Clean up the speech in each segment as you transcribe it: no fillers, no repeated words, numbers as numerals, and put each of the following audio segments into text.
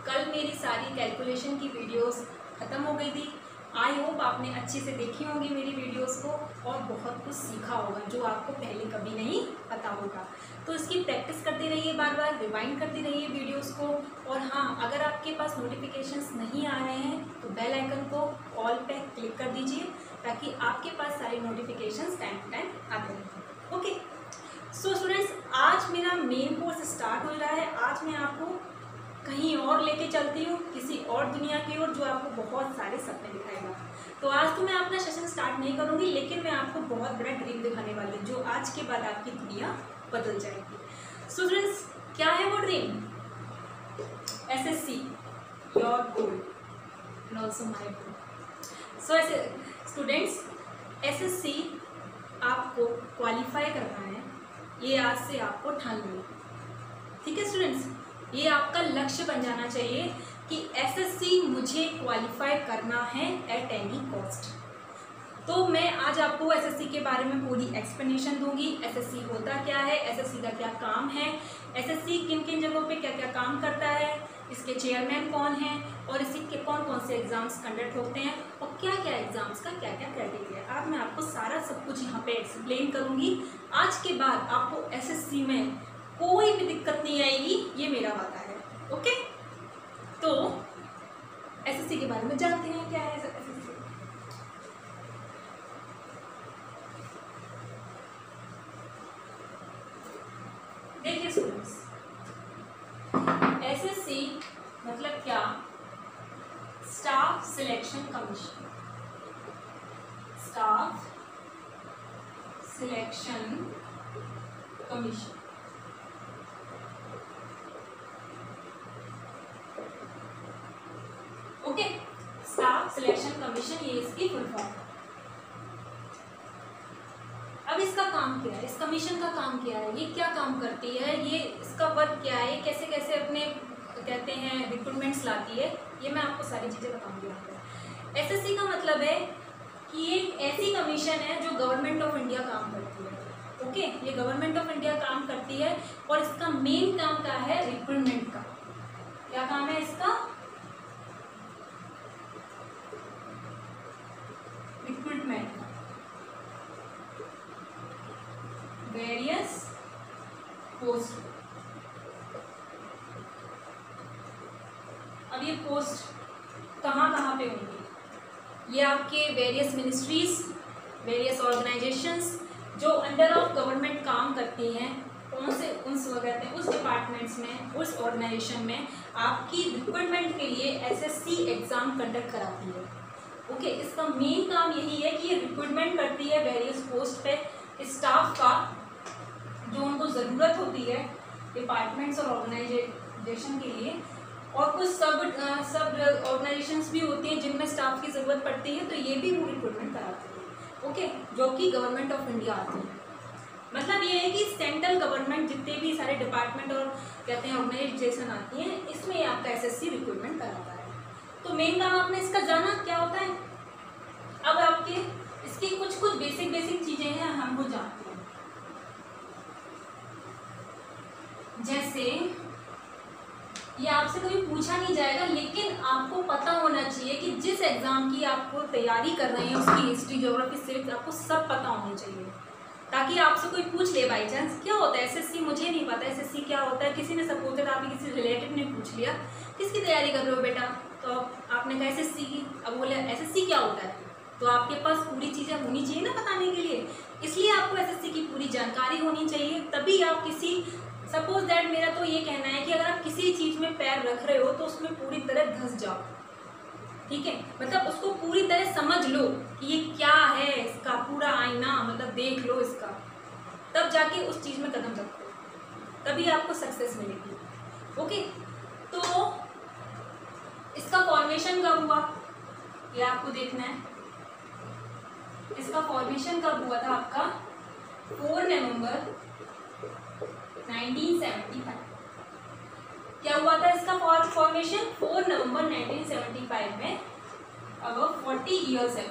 कल मेरी सारी कैलकुलेशन की वीडियोस ख़त्म हो गई थी। आई होप आपने अच्छे से देखी होंगी मेरी वीडियोस को और बहुत कुछ सीखा होगा जो आपको पहले कभी नहीं पता होगा। तो इसकी प्रैक्टिस करते रहिए, बार बार रिवाइंड करते रहिए वीडियोस को। और हाँ, अगर आपके पास नोटिफिकेशंस नहीं आ रहे हैं तो बेल आइकन को ऑल पे क्लिक कर दीजिए ताकि आपके पास सारे नोटिफिकेशंस टाइम टू टाइम आते रहें। ओके, सो स्टूडेंट्स, आज मेरा मेन कोर्स स्टार्ट हो रहा है। आज मैं आपको कहीं और लेके चलती हूँ, किसी और दुनिया की ओर, जो आपको बहुत सारे सपने दिखाएगा। तो आज तो मैं अपना सेशन स्टार्ट नहीं करूँगी, लेकिन मैं आपको बहुत बड़ा ड्रीम दिखाने वाली हूँ जो आज के बाद आपकी दुनिया बदल जाएगी। सो स्टूडेंट्स, क्या है वो dream? SSC, your goal and also my goal. So ऐसे स्टूडेंट्स, SSC आपको क्वालिफाई करना है, ये आज से आपको ठान लो। ठीक है स्टूडेंट्स, ये आपका लक्ष्य बन जाना चाहिए कि SSC मुझे क्वालिफाई करना है एट एनी कॉस्ट। तो मैं आज आपको SSC के बारे में पूरी एक्सप्लेनेशन दूंगी। SSC होता क्या है, SSC का क्या काम है, SSC किन किन जगहों पे क्या क्या काम करता है, इसके चेयरमैन कौन हैं और इसी के कौन कौन से एग्ज़ाम्स कंडक्ट होते हैं और क्या क्या एग्ज़ाम्स का क्या क्या क्राइटेरिया है। आज मैं आपको सारा सब कुछ यहाँ पे एक्सप्लेन करूँगी। आज के बाद आपको SSC में कोई भी दिक्कत नहीं आएगी, ये मेरा वादा है। ओके, तो SSC के बारे में जानते हैं क्या है SSC। देखिए स्टूडेंट्स, SSC मतलब क्या? Staff selection commission. Staff selection commission. Okay, staff selection commission, ये इसकी फुल फॉर्म। अब इसका काम क्या है, इस कमीशन का काम क्या है, ये क्या काम करती है, ये इसका वर्क क्या है, ये कैसे कैसे अपने कहते हैं रिक्रूटमेंट्स लाती है, ये मैं आपको सारी चीज़ें बताऊंगी यहाँ पे। SSC का मतलब है कि ये एक ऐसी कमीशन है जो गवर्नमेंट ऑफ इंडिया काम करती है। ओके, ये गवर्नमेंट ऑफ इंडिया काम करती है और इसका मेन काम क्या है? रिक्रूटमेंट का। क्या काम है इसका? रिक्रूटमेंट का, वेरियस पोस्ट। अब ये पोस्ट कहाँ कहाँ पे होंगी? ये आपके वेरियस मिनिस्ट्रीज, वेरियस ऑर्गेनाइजेशंस जो अंडर ऑफ गवर्नमेंट काम करती हैं, कौन से उस कहते हैं उस डिपार्टमेंट्स में, उस ऑर्गेनाइजेशन में आपकी रिक्रूटमेंट के लिए SSC एग्ज़ाम कंडक्ट कराती है। ओके, इसका मेन काम यही है कि ये रिक्रूटमेंट करती है वेरियस पोस्ट पे स्टाफ का, जो उनको ज़रूरत होती है डिपार्टमेंट्स और ऑर्गेनाइजेशन के लिए। और कुछ सब ऑर्गेनाइजेशंस भी होती हैं जिनमें स्टाफ की ज़रूरत पड़ती है, तो ये भी वो रिक्रूटमेंट कराती है। ओके, जो कि गवर्नमेंट ऑफ इंडिया आती है। मतलब ये है कि सेंट्रल गवर्नमेंट जितने भी सारे डिपार्टमेंट और कहते हैं ऑर्गेनाइजेशन आती हैं, इसमें आपका SSC रिक्रूटमेंट कराता है। तो मेन काम आपने इसका जाना क्या होता है। अब आपके इसकी कुछ बेसिक चीज़ें हैं, हम वो जानते हैं। जैसे ये आपसे कभी पूछा नहीं जाएगा, लेकिन आपको पता होना चाहिए कि जिस एग्ज़ाम की आपको तैयारी कर रहे हैं उसकी हिस्ट्री, ज्योग्राफी, सिविक्स आपको सब पता होनी चाहिए, ताकि आपसे कोई पूछ ले बाई चांस क्या होता है SSC, मुझे नहीं पता SSC क्या होता है। किसी ने सपोज आप किसी रिलेटिव ने पूछ लिया, किसकी तैयारी कर रहे हो बेटा, तो आपने कहा SSC की। अब बोले SSC क्या होता है, तो आपके पास पूरी चीज़ें होनी चाहिए ना बताने के लिए। इसलिए आपको SSC की पूरी जानकारी होनी चाहिए, तभी आप किसी सपोज दैट मेरा तो ये कहना है कि अगर आप किसी चीज़ में पैर रख रहे हो तो उसमें पूरी तरह धंस जाओ। ठीक है, मतलब उसको पूरी तरह समझ लो कि ये क्या है, इसका पूरा आईना मतलब देख लो इसका, तब जाके उस चीज़ में कदम रखो, तभी आपको सक्सेस मिलेगी। ओके, तो इसका फॉर्मेशन कब हुआ ये आपको देखना है। इसका फॉर्मेशन कब हुआ था आपका? 4 नवंबर 1975। क्या हुआ था इसका फॉर्मेशन? 4 नवंबर 1975 में, अब 40 ईयर्स है।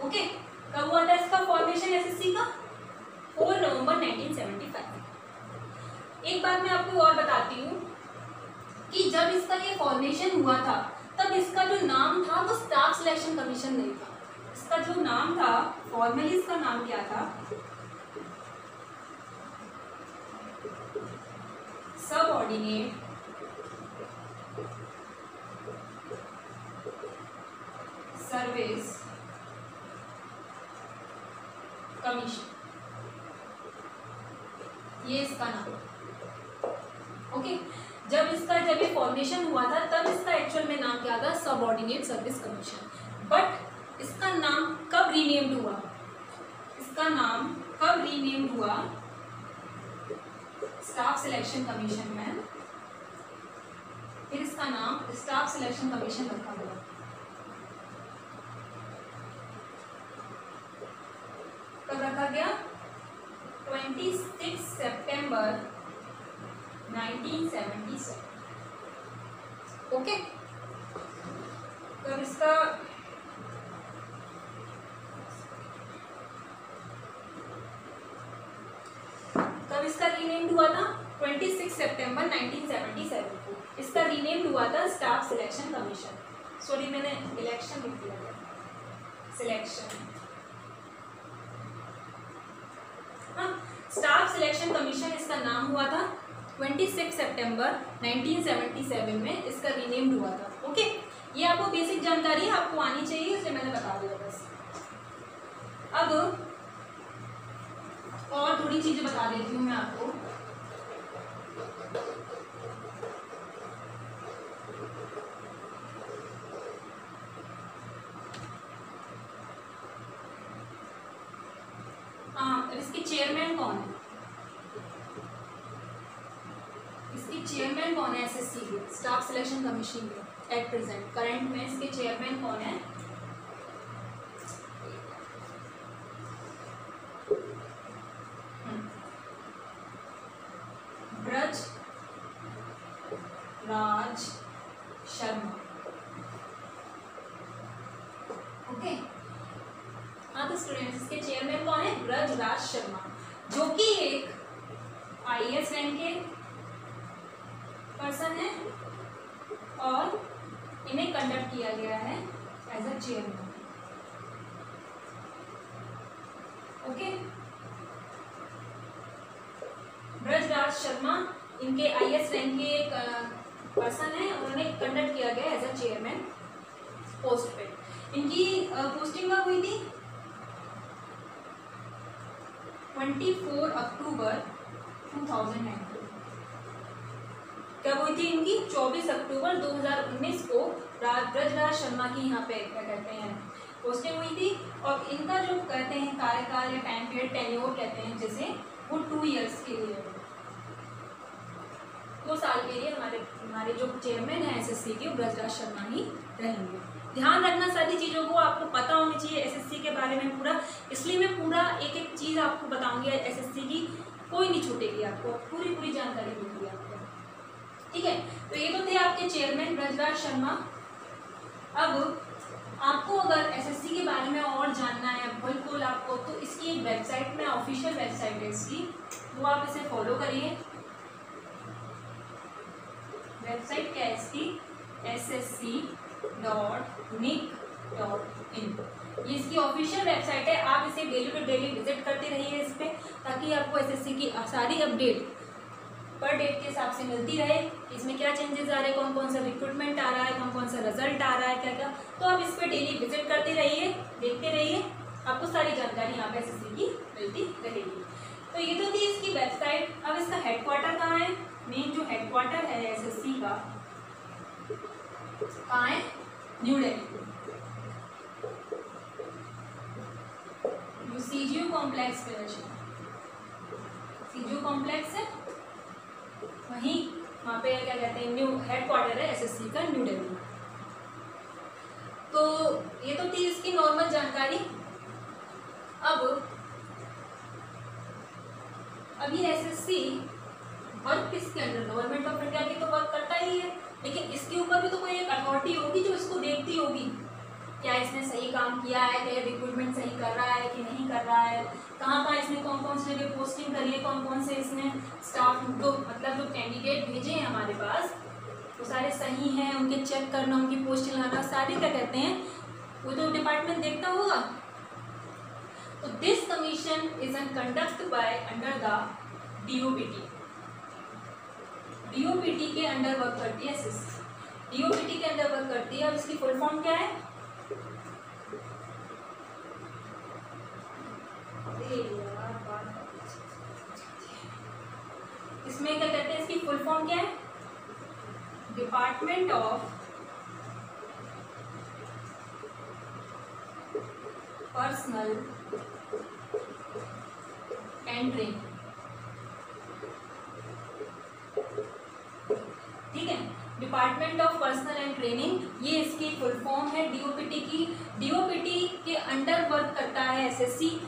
ओके, कब हुआ था इसका फॉर्मेशन SSC का? 4 नवंबर 1975। एक बात मैं आपको और बताती हूँ जब इसका ये फॉर्मेशन हुआ था तब इसका जो नाम था वो स्टाफ सिलेक्शन कमीशन नहीं था। इसका जो नाम था फॉर्मली इसका नाम क्या था, सबऑर्डिनेट सर्विस कमीशन, ये इसका नाम। ओके, जब ये फॉर्मेशन हुआ था तब इसका एक्चुअल में नाम क्या था, सबऑर्डिनेट सर्विस कमीशन। बट इसका नाम कब रीनेम्ड हुआ, इसका नाम कब रीनेम्ड हुआ स्टाफ सिलेक्शन कमीशन में, फिर इसका नाम स्टाफ सिलेक्शन कमीशन रखा गया। कब रखा गया, 26 सितंबर 1977। ओके, तब इसका रीनेम्ड हुआ था 26 सितंबर 1977 को। इसका रीनेम्ड हुआ था स्टाफ सिलेक्शन कमीशन। सॉरी, मैंने इलेक्शन लिख दिया था, सिलेक्शन। हाँ, स्टाफ सिलेक्शन कमीशन इसका नाम हुआ था 26 सितंबर 1977 में इसका रीनेम्ड हुआ था। ओके, ये आपको बेसिक जानकारी आपको आनी चाहिए, इसलिए मैंने बता दिया बस। अब और थोड़ी चीजें बता देती हूँ मैं आपको। इसके चेयरमैन कौन है, इसके चेयरमैन कौन है एसएससी के, स्टाफ सिलेक्शन कमीशन के एट प्रेजेंट करंट में इसके चेयरमैन कौन है, ब्रज राज शर्मा। ओके, हाँ, तो स्टूडेंट्स इसके चेयरमैन कौन है, ब्रज राज शर्मा, जो कि एक आईएएस रैंक के पर्सन है और इन्हें कंडक्ट किया गया है as a chairman. Okay, Braj Raj Sharma इनके आईएएस रैंक के एक पर्सन है और उन्हें कंडक्ट किया गया एज अ चेयरमैन पोस्ट पे। इनकी पोस्टिंग कब हुई थी, 24 अक्टूबर 2009। कब हुई थी इनकी, 24 अक्टूबर 2019 को ब्रजराज शर्मा की यहाँ पे क्या कहते हैं पोस्टिंग हुई थी। और इनका जो कहते हैं कार्यकाल या टाइम पीरियड, टेन्योर कहते हैं जैसे, वो 2 ईयर्स के लिए, 2 साल के लिए हमारे जो चेयरमैन है एसएससी के, ब्रजराज शर्मा ही रहेंगे। ध्यान रखना सारी चीज़ों को, आपको पता होनी चाहिए एसएससी के बारे में पूरा, इसलिए मैं पूरा एक एक चीज़ आपको बताऊंगी एसएससी की, कोई नहीं छूटेगी, आपको पूरी जानकारी मिलेगी आपको। ठीक है, तो ये तो थे आपके चेयरमैन ब्रजराज शर्मा। अब आपको अगर एसएससी के बारे में और जानना है बिल्कुल आपको, तो इसकी एक वेबसाइट में, ऑफिशियल वेबसाइट है इसकी, वो आप इसे फॉलो करिए। वेबसाइट क्या है इसकी, ssc.nic.in, ये इसकी ऑफिशियल वेबसाइट है। आप इसे डेली टू डेली विजिट करते रहिए इस पर, ताकि आपको एसएससी की सारी अपडेट पर डेट के हिसाब से मिलती रहे। इसमें क्या चेंजेस आ रहे हैं, कौन कौन सा रिक्रूटमेंट आ रहा है, कौन कौन सा रिजल्ट आ रहा है, क्या क्या, तो आप इस पर डेली विजिट करते रहिए, देखते रहिए, आपको सारी जानकारी यहाँ पे एसएससी की मिलती रहेगी। तो ये तो थी इसकी वेबसाइट। अब इसका हेडक्वार्टर कहाँ है, मेन जो हेडक्वार्टर है एसएससी का कहाँ है, न्यू दिल्ली, सीजीयू कॉम्प्लेक्स पे, सीजीयू कॉम्प्लेक्स है वहीं, वहाँ पे क्या कहते हैं न्यू हेडक्वार्टर है एसएससी का, न्यू दिल्ली। तो ये तो थी इसकी नॉर्मल जानकारी। अब ये एसएससी वर्क किसके अंडर, गवर्नमेंट ऑफ इंडिया की तो वर्क करता ही है, लेकिन इसके ऊपर भी तो कोई एक अथॉरिटी होगी जो इसको देखती होगी, क्या इसने सही काम किया है, क्या रिक्रूटमेंट सही कर रहा है कि नहीं कर रहा है, कहाँ कहाँ इसने कौन कौन सी जगह पोस्टिंग करी है, कौन कौन से इसने स्टाफ जो मतलब जो कैंडिडेट भेजे हैं हमारे पास, वो सारे सही हैं, उनके चेक करना, उनकी पोस्ट लाना, सारी क्या कहते हैं, वो तो डिपार्टमेंट देखता होगा। तो this commission is an conduct by under the DOPT। DOPT के अंडर वर्क करती है एसएससी, DOPT के अंडर वर्क करती है। और इसकी फुल फॉर्म क्या है? इसमें क्या कहते हैं, इसकी फुल फॉर्म क्या है? Department of personal and training. ठीक है, department of personal and training, ये इसकी फुल फॉर्म है DOPT की। DOPT के अंडर वर्क करता है एसएससी।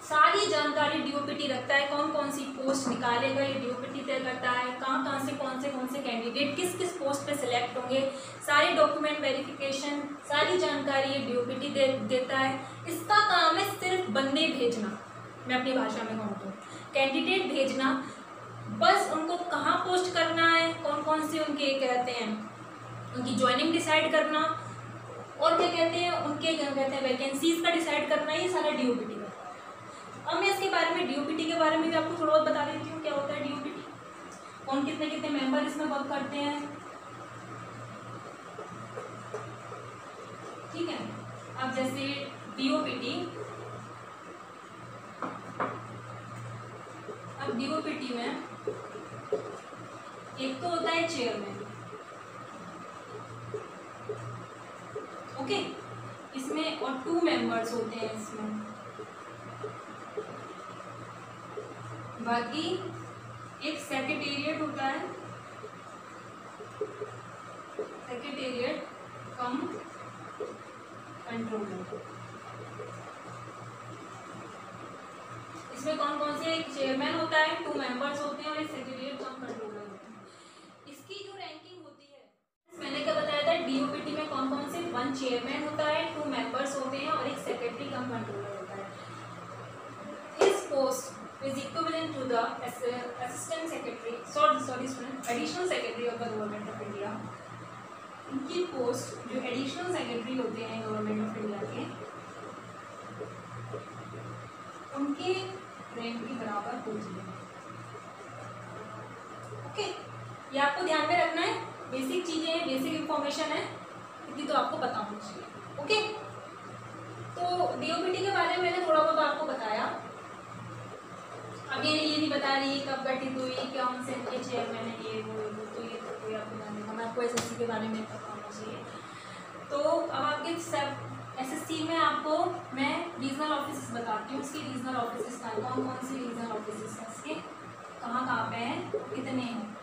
सारी जानकारी DOPT रखता है, कौन कौन सी पोस्ट निकालेगा ये DOPT तय करता है, कहाँ कहाँ से कौन से कैंडिडेट किस किस पोस्ट पे सिलेक्ट होंगे, सारे डॉक्यूमेंट वेरिफिकेशन, सारी जानकारी ये DOPT देता है। इसका काम है सिर्फ बंदे भेजना, मैं अपनी भाषा में कहूँ तो कैंडिडेट भेजना, बस उनको कहाँ पोस्ट करना है, कौन कौन से उनके कहते हैं उनकी ज्वाइनिंग डिसाइड करना, और क्या कहते हैं उनके क्या कहते हैं वैकेंसीज का डिसाइड करना, ये सारा DOPT का। अब मैं इसके बारे में DOPT के बारे में भी आपको थोड़ा बहुत बता देती हूँ क्या होता है DOPT, कौन कितने कितने मेंबर इसमें वर्क करते हैं। ठीक है, अब जैसे DOPT, अब DOPT में एक तो होता है चेयरमैन, ओके, इसमें और 2 मेंबर्स होते हैं इसमें, बाकी एक सेक्रेटेरिएट होता है, सेक्रेटेरिएट कम कंट्रोलर। इसमें कौन कौन से, एक चेयरमैन होता है, 2 मेंबर्स होते हैं और एक सेक्रेटेरिएट कम कंट्रोलर होते हैं। इसकी जो रैंकिंग होती है, मैंने क्या बताया था, DOPT में कौन कौन से, 1 चेयरमैन होता है, 2 मेंबर्स होते हैं और एक सेक्रेटरी कम कंट्रोलर होता है। His post is equivalent to the assistant secretary, sorry student, additional secretary of the government of India। इनकी पोस्ट जो एडिशनल सेक्रेटरी होते हैं गवर्नमेंट ऑफ इंडिया के, उनके रैंक के बराबर होती है। ओके, ये आपको ध्यान में रखना है, बेसिक चीजें हैं, बेसिक इंफॉर्मेशन है, इतनी तो आपको पता होनी चाहिए। ओके, तो DOPT के बारे में मैंने थोड़ा बहुत आपको बताया। अब ये नहीं बता रही कब गठित हुई, कौन से इनके चेयरमैन है, ये वो, तो ये तो कोई आपको ध्यान देना, मैं आपको SSC के बारे में पता होना चाहिए। तो अब आपके सब SSC में आपको मैं रीजनल ऑफिस बताती हूँ, उसकी रीजनल ऑफिस का कौन कौन सी रीजनल ऑफिस हैं, इसके कहाँ पे हैं, कितने हैं।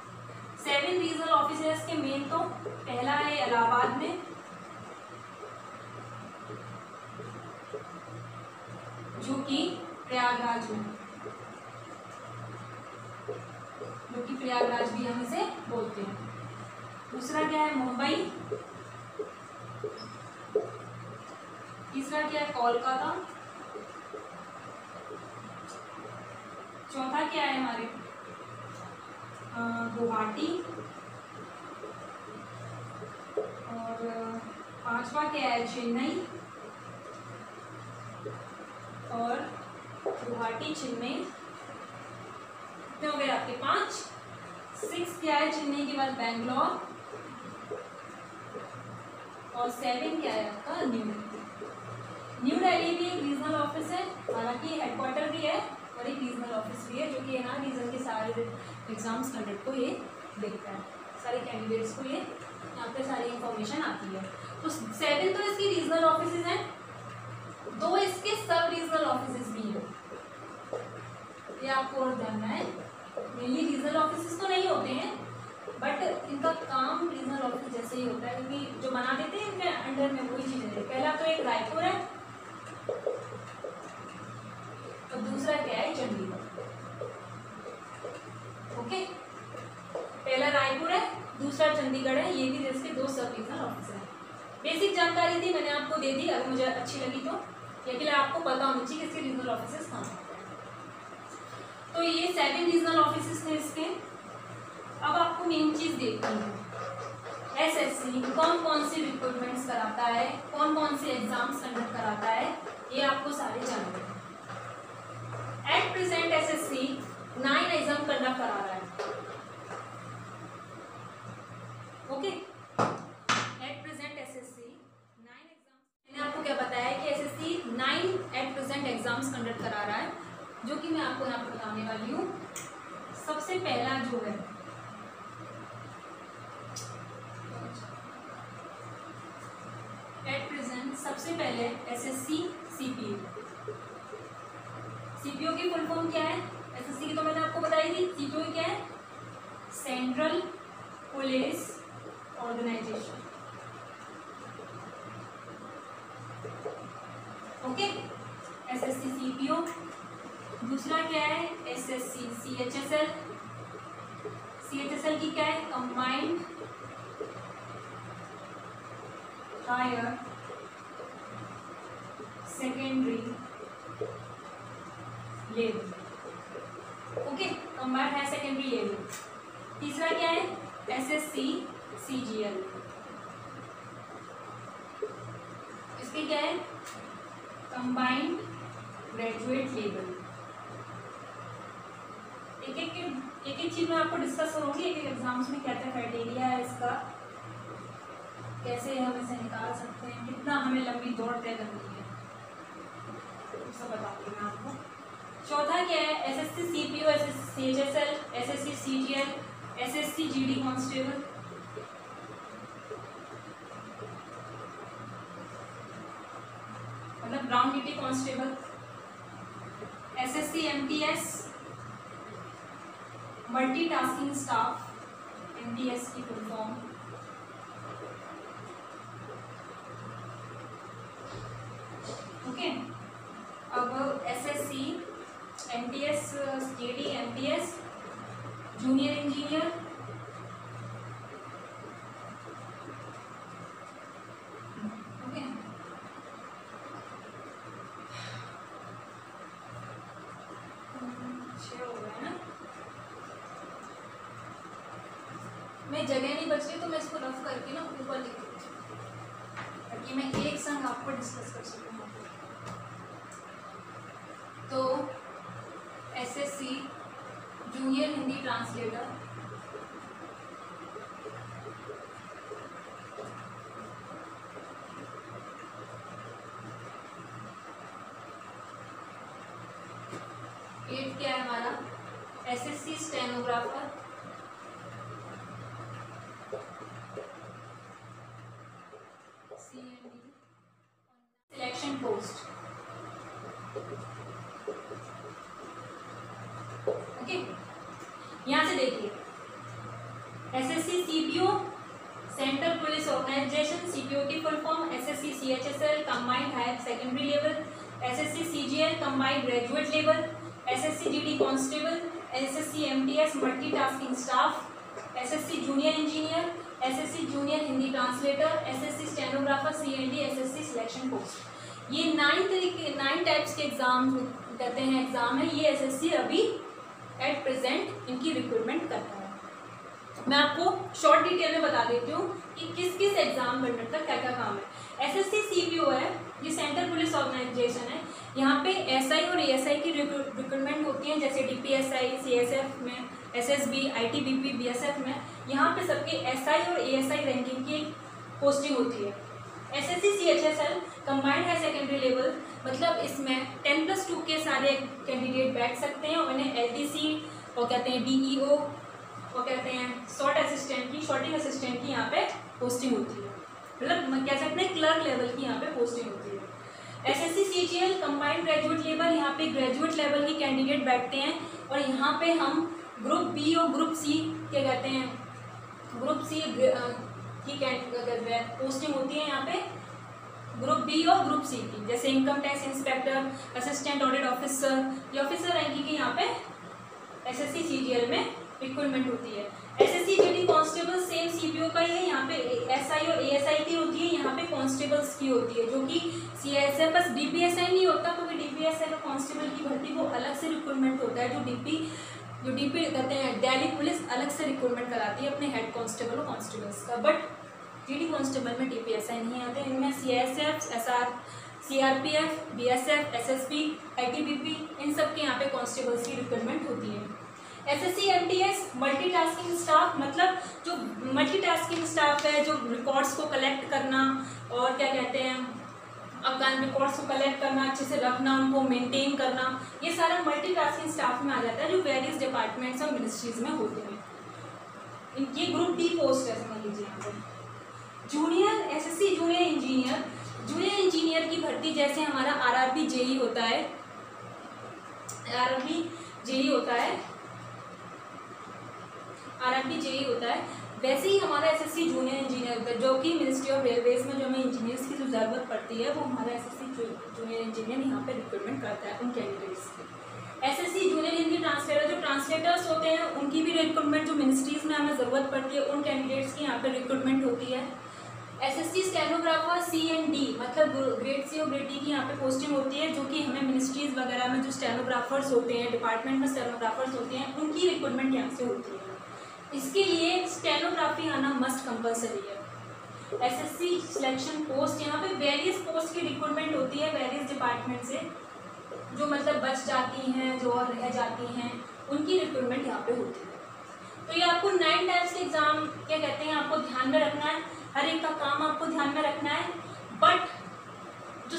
7 रीजनल ऑफिस है इसके मेन। तो पहला है इलाहाबाद में, जो कि प्रयागराज में, जो कि प्रयागराज भी हम इसे बोलते हैं। दूसरा क्या है, मुंबई। तीसरा क्या है, कोलकाता। चौथा क्या है हमारे, गुवाहाटी। और 5वां क्या है, चेन्नई। और गुवाहाटी, चेन्नई, कितने हो गए आपके 5। 6 क्या है, चेन्नई के बाद बेंगलोर। और 7 क्या है आपका, न्यू दिल्ली। न्यू दिल्ली भी एक रीजनल ऑफिस है, हालांकि हेडक्वार्टर भी है और एक रीजनल ऑफिस भी है, जो कि यहाँ रीजन के सारे एग्जाम्स कंडक्ट को ये देखता है, सारे कैंडिडेट्स को ये यहाँ पे सारी इंफॉर्मेशन आती है। तो 7 तो इसकी रीजनल ऑफिस हैं, 2 इसके सब रीजनल ऑफिस भी हैं, ये आपको और जानना है। मेनली रीजनल ऑफिस तो नहीं होते हैं, बट इनका काम रीजनल ऑफिस जैसे ही होता है, क्योंकि जो बना देते हैं इनके अंडर में वही चीज़ें हैं। पहला तो एक रायपुर है और दूसरा क्या है, चंडीगढ़। ओके, पहला रायपुर है, दूसरा चंडीगढ़ है, ये भी इसके 2 सब रीजनल ऑफिस है। बेसिक जानकारी थी मैंने आपको दे दी, अगर मुझे अच्छी लगी तो, लेकिन आपको पता होना चाहिए कि इसके रीजनल ऑफिस कहाँ हैं। तो ये 7 रीजनल ऑफिस थे इसके। अब आपको मेन चीज़ देखनी है, एसएससी कौन कौन सी रिक्रूटमेंट्स कराता है, कौन कौन से एग्जाम्स कंडक्ट कराता है, ये आपको सारे जानना है। At present SSC 9 exam conduct करा रहा है। Okay, at present SSC 9 exams, मैंने आपको क्या बताया कि SSC 9 at present exams conduct करा रहा है, जो कि मैं आपको यहाँ पर बताने वाली हूँ। सबसे पहला जो है एट प्रेजेंट, सबसे पहले एसएससी सीपीओ। सीपीओ की फुल फॉर्म क्या है? एसएससी की तो मैंने आपको बताई थी। सीपीओ क्या है? Central police organisation. Okay, SSC CPO. दूसरा क्या है? SSC CHSL. सीएचएसएल की क्या है? Combined higher secondary level. Okay, combined higher secondary level. तीसरा क्या है? SSC CGL. इसके क्या है? Combined graduate level. एक एक चीज मैं आपको डिस्कस करूंगी, एक एक एग्जाम्स में क्या क्या क्राइटेरिया है इसका, कैसे हम इसे निकाल सकते हैं, कितना हमें लंबी दौड़ तय करनी है, सब बताऊंगी मैं आपको। चौथा क्या है? SSC CPO, SSC CHSL, SSC CGL, SSC GD constable. मतलब ground duty constable. SSC MTS, multitasking staff, MTS की फुल फॉर्म। ओके, अब SSC MTS, GD MTS, junior engineer, okay, छह हो गए ना। मैं जगह नहीं बच रही तो मैं इसको रफ करके ना ऊपर लिख दूँगी ताकि मैं एक संग आपको डिस्कस कर सकूँ। तो SSC junior Hindi translator, eight क्या है हमारा? SSC stenographer, C and D, selection post. Okay, यहाँ से देखिए, SSC CPO central police organisation, CPO की full form. SSC CHSL combined higher secondary level, SSC CGL combined graduate level, SSC GD constable, SSC MTS multitasking staff, SSC junior engineer, SSC junior Hindi translator, SSC stenographer, C and D, SSC selection post. ये 9 types के exam कहते हैं, exam है। ये SSC अभी at present इनकी recruitment करता है। मैं आपको शॉर्ट डिटेल में बता देती हूँ कि किस किस एग्जाम कंडक्ट का क्या क्या काम है। एसएससी सीपीओ है, ये सेंट्रल पुलिस ऑर्गेनाइजेशन है। यहाँ पे एसआई और एएसआई की रिक्रूटमेंट होती है, जैसे डीपीएसआई, सीएसएफ में, एसएसबी, आईटीबीपी, बीएसएफ में। यहाँ पे सबके एसआई और एएसआई रैंकिंग की पोस्टिंग होती है। SSC CHSL combined higher secondary level, मतलब इसमें 10+2 के सारे कैंडिडेट बैठ सकते हैं और उन्हें एलडीसी और कहते हैं डीईओ और कहते हैं शॉर्ट असिस्टेंट की, शॉर्टिंग असिस्टेंट की यहाँ पे पोस्टिंग होती है। मतलब कह सकते हैं क्लर्क लेवल की यहाँ पे पोस्टिंग होती है। SSC CGL combined graduate level, यहाँ पे ग्रेजुएट लेवल के कैंडिडेट बैठते हैं और यहाँ पे हम ग्रुप बी और ग्रुप सी क्या कहते हैं, ग्रुप सी की पोस्टिंग होती है यहाँ पे, ग्रुप बी और ग्रुप सी की, जैसे income tax inspector, assistant audit officer, ये ऑफिसर रैंकिंग की यहाँ पे एसएससी सीजीएल में रिक्रूटमेंट होती है। SSC GD constable same CPO का ही है, यहाँ पे एसआई और एएसआई की होती है, यहाँ पे कांस्टेबल्स की होती है, जो कि सीएसएफ बस डीपीएसआई नहीं होता, क्योंकि डीपीएसआई का कांस्टेबल की भर्ती वो अलग से रिक्रूटमेंट होता है। जो डीपी कहते हैं दिल्ली पुलिस अलग से रिक्रूटमेंट कराती है अपने हेड कांस्टेबल और कांस्टेबल्स का। बट जीडी कांस्टेबल में DPSI नहीं आते, इनमें CISF, SR, CRPF, BSF, SSB, ITBP, इन सब के यहाँ पे कांस्टेबल्स की रिक्वायरमेंट होती है। SSC MTS मल्टीटास्किंग स्टाफ, मतलब जो मल्टीटास्किंग स्टाफ है, जो रिकॉर्ड्स को कलेक्ट करना और क्या कहते हैं अफगान रिकॉर्ड्स को कलेक्ट करना, अच्छे से रखना, उनको मेंटेन करना, ये सारा मल्टीटास्किंग स्टाफ में आ जाता है, जो वेरियस डिपार्टमेंट्स और मिनिस्ट्रीज में होते हैं। इनकी ग्रुप D पोस्ट है, समझ लीजिए यहाँ पे। जूनियर SSC जूनियर इंजीनियर की भर्ती जैसे हमारा RRB JEE होता है, RRB JEE होता है, वैसे ही हमारा SSC जूनियर इंजीनियर होता है, जो कि मिनिस्ट्री ऑफ रेलवेज में जो हमें इंजीनियर्स की जो ज़रूरत पड़ती है वो हमारा SSC जूनियर इंजीनियर यहाँ पे रिक्रूटमेंट करता है उन कैंडिडेट्स की। SSC जूनियर हिंदी ट्रांसलेटर, जो ट्रांसलेटर्स होते हैं उनकी भी रिक्रूटमेंट जो मिनिस्ट्रीज में हमें ज़रूरत पड़ती है उन कैंडिडेट्स की यहाँ पे रिक्रूटमेंट होती है। SSC स्टेनोग्राफर C&D, मतलब ग्रेड C और ग्रेड D की यहाँ पे पोस्टिंग होती है, जो कि हमें मिनिस्ट्रीज वगैरह में जो स्टेनोग्राफर्स होते हैं, डिपार्टमेंट में स्टेनोग्राफर्स होते हैं, उनकी रिक्रूटमेंट यहाँ से होती है। इसके लिए स्टेनोग्राफी आना मस्ट कंपलसरी है। SSC सिलेक्शन पोस्ट, यहाँ पे वेरियस पोस्ट की रिक्रूटमेंट होती है वेरियस डिपार्टमेंट से, जो मतलब बच जाती हैं, जो और रह जाती हैं, उनकी रिक्रूटमेंट यहाँ पे होती है। तो ये आपको 9 टाइप्स के एग्जाम क्या कहते हैं आपको ध्यान में रखना है, हर एक का काम आपको ध्यान में रखना है। बट जो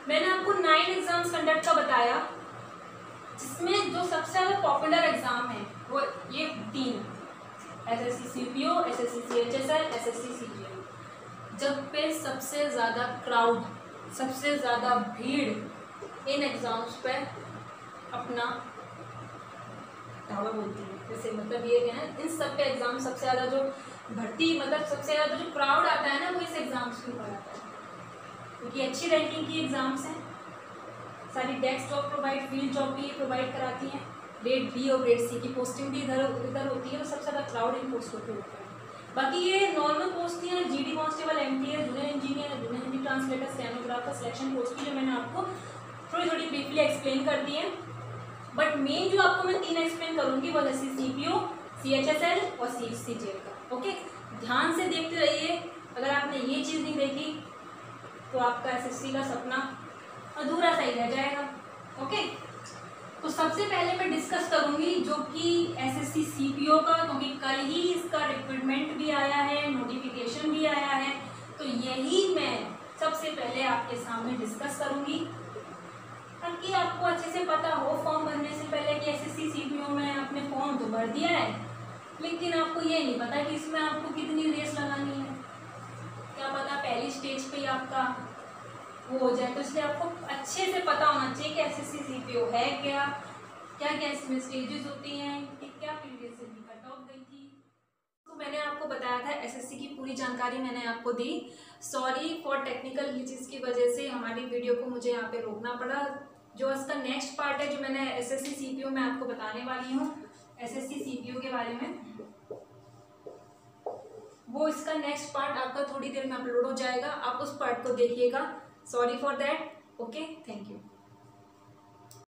मैंने आपको 9 एग्जाम्स कंडक्ट का बताया, जिसमें जो सबसे ज़्यादा पॉपुलर एग्जाम है वो ये 3, SSC CPO, SSC CHSL, SSC CGL। जब पे सबसे ज़्यादा क्राउड, सबसे ज़्यादा भीड़ इन एग्ज़ाम्स पे अपना दावा बोलती है, जैसे मतलब ये है इन सब पे एग्ज़ाम सबसे ज़्यादा जो भर्ती, मतलब सबसे ज़्यादा जो क्राउड आता है ना वो इस एग्ज़ाम्स के ऊपर आता है, क्योंकि अच्छी रैंकिंग की एग्ज़ाम्स हैं, सारी desk job provide, field job भी प्रोवाइड कराती हैं, ग्रेड B और ग्रेड C की पोस्टिंग भी इधर होती है, तो सबसे ज़्यादा क्राउड इन पोस्टों पे होता है। बाकी ये नॉर्मल पोस्ट हैं, GD constable, MTS, junior engineer, junior Hindi translator, stenographer, selection post की जो मैंने आपको थोड़ी थोड़ी ब्रीफली एक्सप्लेन कर दी है। बट मेन जो आपको मैं 3 एक्सप्लेन करूँगी वो SSC CPO, CHSL और CGL का। ओके, ध्यान से देखते रहिए, अगर आपने ये चीज़ नहीं देखी तो आपका SSC का सपना अधूरा सा ही रह जाएगा। ओके, तो सबसे पहले मैं डिस्कस करूंगी जो कि SSC CPO का, क्योंकि कल ही इसका रिक्रूटमेंट भी आया है, नोटिफिकेशन भी आया है, तो यही मैं सबसे पहले आपके सामने डिस्कस करूंगी ताकि आपको अच्छे से पता हो फॉर्म भरने से पहले कि SSC CPO में आपने फॉर्म तो भर दिया है, लेकिन आपको ये नहीं पता कि इसमें आपको कितनी रेस लगानी है, क्या पता पहली स्टेज पे ही आपका वो हो जाए। तो इसलिए आपको अच्छे से पता होना चाहिए कि SSC CPO है क्या, क्या क्या इसमें स्टेजेस होती हैं, कि क्या प्रीवियस से कट ऑफ गई थी। तो मैंने आपको बताया था SSC की पूरी जानकारी मैंने आपको दी। सॉरी फॉर टेक्निकल ग्लिचेस की वजह से हमारी वीडियो को मुझे यहाँ पे रोकना पड़ा। जो इसका नेक्स्ट पार्ट है जो मैंने SSC CPO में आपको बताने वाली हूँ, SSC CPO के बारे में, वो इसका नेक्स्ट पार्ट आपका थोड़ी देर में अपलोड हो जाएगा, आप उस पार्ट को देखिएगा। Sorry for that. Okay, thank you.